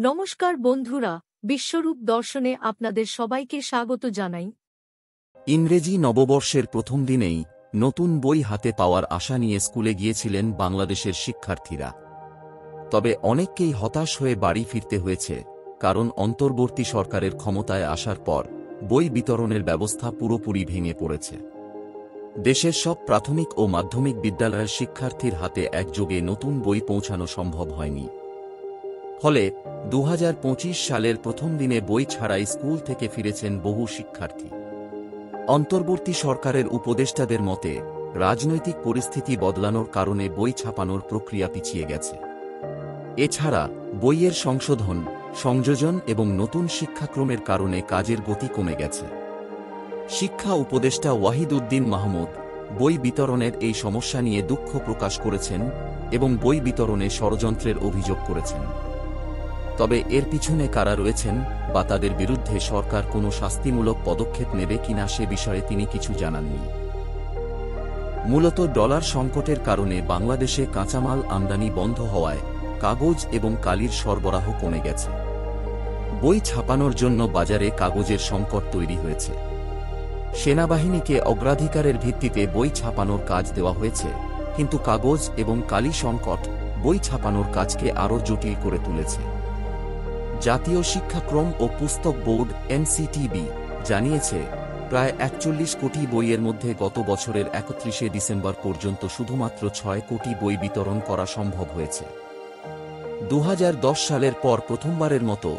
নমস্কার বন্ধুরা, বিশ্বরূপ দর্শনে আপনাদের সবাইকে স্বাগত জানাই। ইংরেজি নববর্ষের প্রথম দিনেই নতুন বই হাতে পাওয়ার আশা নিয়ে স্কুলে গিয়েছিলেন বাংলাদেশের শিক্ষার্থীরা। তবে অনেককেই হতাশ হয়ে বাড়ি ফিরতে হয়েছে, কারণ অন্তর্বর্তী সরকারের ক্ষমতায় আসার পর বই বিতরণের ব্যবস্থা পুরোপুরি ভেঙে পড়েছে। দেশের সব প্রাথমিক ও মাধ্যমিক বিদ্যালয়ের শিক্ষার্থীর হাতে একযোগে নতুন বই পৌঁছানো সম্ভব হয়নি। ফলে ২০২৫ সালের প্রথম দিনে বই ছাড়াই স্কুল থেকে ফিরেছেন বহু শিক্ষার্থী। অন্তর্বর্তী সরকারের উপদেষ্টাদের মতে, রাজনৈতিক পরিস্থিতি বদলানোর কারণে বই ছাপানোর প্রক্রিয়া পিছিয়ে গেছে। এছাড়া বইয়ের সংশোধন, সংযোজন এবং নতুন শিক্ষাক্রমের কারণে কাজের গতি কমে গেছে। শিক্ষা উপদেষ্টা ওয়াহিদ উদ্দিন মাহমুদ বই বিতরণের এই সমস্যা নিয়ে দুঃখ প্রকাশ করেছেন এবং বই বিতরণে ষড়যন্ত্রের অভিযোগ করেছেন। তবে এর পিছনে কারা রয়েছেন বা তাদের বিরুদ্ধে সরকার কোনো শাস্তিমূলক পদক্ষেপ নেবে কিনা সে বিষয়ে তিনি কিছু জানাননি। মূলত ডলার সংকটের কারণে বাংলাদেশে কাঁচামাল আমদানি বন্ধ হওয়ায় কাগজ এবং কালির সরবরাহ কমে গেছে। বই ছাপানোর জন্য বাজারে কাগজের সংকট তৈরি হয়েছে। সেনাবাহিনীকে অগ্রাধিকারের ভিত্তিতে বই ছাপানোর কাজ দেওয়া হয়েছে, কিন্তু কাগজ এবং কালি সংকট বই ছাপানোর কাজকে আরও জটিল করে তুলেছে। জাতীয় শিক্ষাক্রম ও পুস্তক বোর্ড এনসিটিবি জানিয়েছে, প্রায় ৪১ কোটি বইয়ের মধ্যে গত বছরের ৩১ ডিসেম্বর পর্যন্ত শুধুমাত্র ৬ কোটি বই বিতরণ করা সম্ভব হয়েছে। ২০১০ সালের পর প্রথমবারের মতো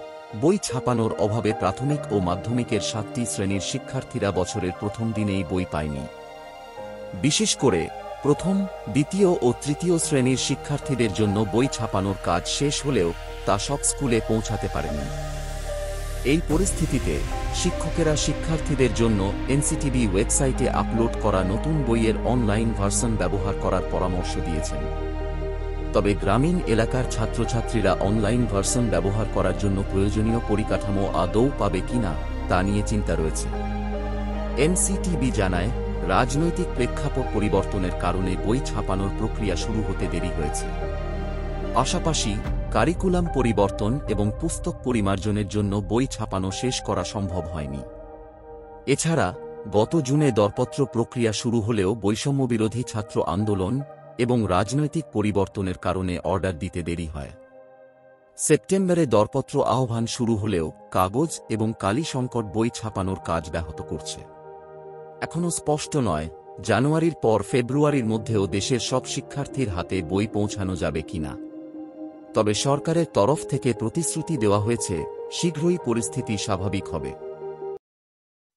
বই ছাপানোর অভাবে প্রাথমিক ও মাধ্যমিকের ৭টি শ্রেণীর শিক্ষার্থীরা বছরের প্রথম দিনেই বই পায়নি। বিশেষ করে প্রথম, দ্বিতীয় ও তৃতীয় শ্রেণীর শিক্ষার্থীদের জন্য বই ছাপানোর কাজ শেষ হলেও তা সব স্কুলে পৌঁছাতে পারেনি। এই পরিস্থিতিতে শিক্ষকেরা শিক্ষার্থীদের জন্য এনসিটিবি ওয়েবসাইটে আপলোড করা নতুন বইয়ের অনলাইন ভার্সন ব্যবহার করার পরামর্শ দিয়েছেন। তবে গ্রামীণ এলাকার ছাত্রছাত্রীরা অনলাইন ভার্সন ব্যবহার করার জন্য প্রয়োজনীয় পরিকাঠামো আদৌ পাবে কিনা তা নিয়ে চিন্তা রয়েছে। এনসিটিবি জানায়, রাজনৈতিক প্রেক্ষাপট পরিবর্তনের কারণে বই ছাপানোর প্রক্রিয়া শুরু হতে দেরি হয়েছে। পাশাপাশি কারিকুলাম পরিবর্তন এবং পুস্তক পরিমার্জনের জন্য বই ছাপানো শেষ করা সম্ভব হয়নি। এছাড়া গত জুনে দরপত্র প্রক্রিয়া শুরু হলেও বৈষম্যবিরোধী ছাত্র আন্দোলন এবং রাজনৈতিক পরিবর্তনের কারণে অর্ডার দিতে দেরি হয়। সেপ্টেম্বরে দরপত্র আহ্বান শুরু হলেও কাগজ এবং কালি সংকট বই ছাপানোর কাজ ব্যাহত করছে। এখনও স্পষ্ট নয় জানুয়ারির পর ফেব্রুয়ারির মধ্যেও দেশের সব শিক্ষার্থীর হাতে বই পৌঁছানো যাবে কিনা। তবে সরকারের তরফ থেকে প্রতিশ্রুতি দেওয়া হয়েছে, শীঘ্রই পরিস্থিতি স্বাভাবিক হবে।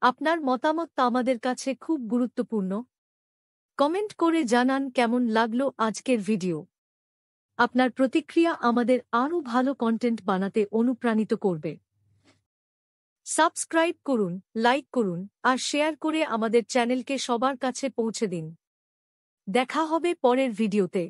আপনার মতামত আমাদের কাছে খুব গুরুত্বপূর্ণ। কমেন্ট করে জানান কেমন লাগলো আজকের ভিডিও। আপনার প্রতিক্রিয়া আমাদের আরও ভালো কন্টেন্ট বানাতে অনুপ্রাণিত করবে। সাবস্ক্রাইব করুন, লাইক করুন আর শেয়ার করে আমাদের চ্যানেলকে সবার কাছে পৌঁছে দিন। দেখা হবে পরের ভিডিওতে।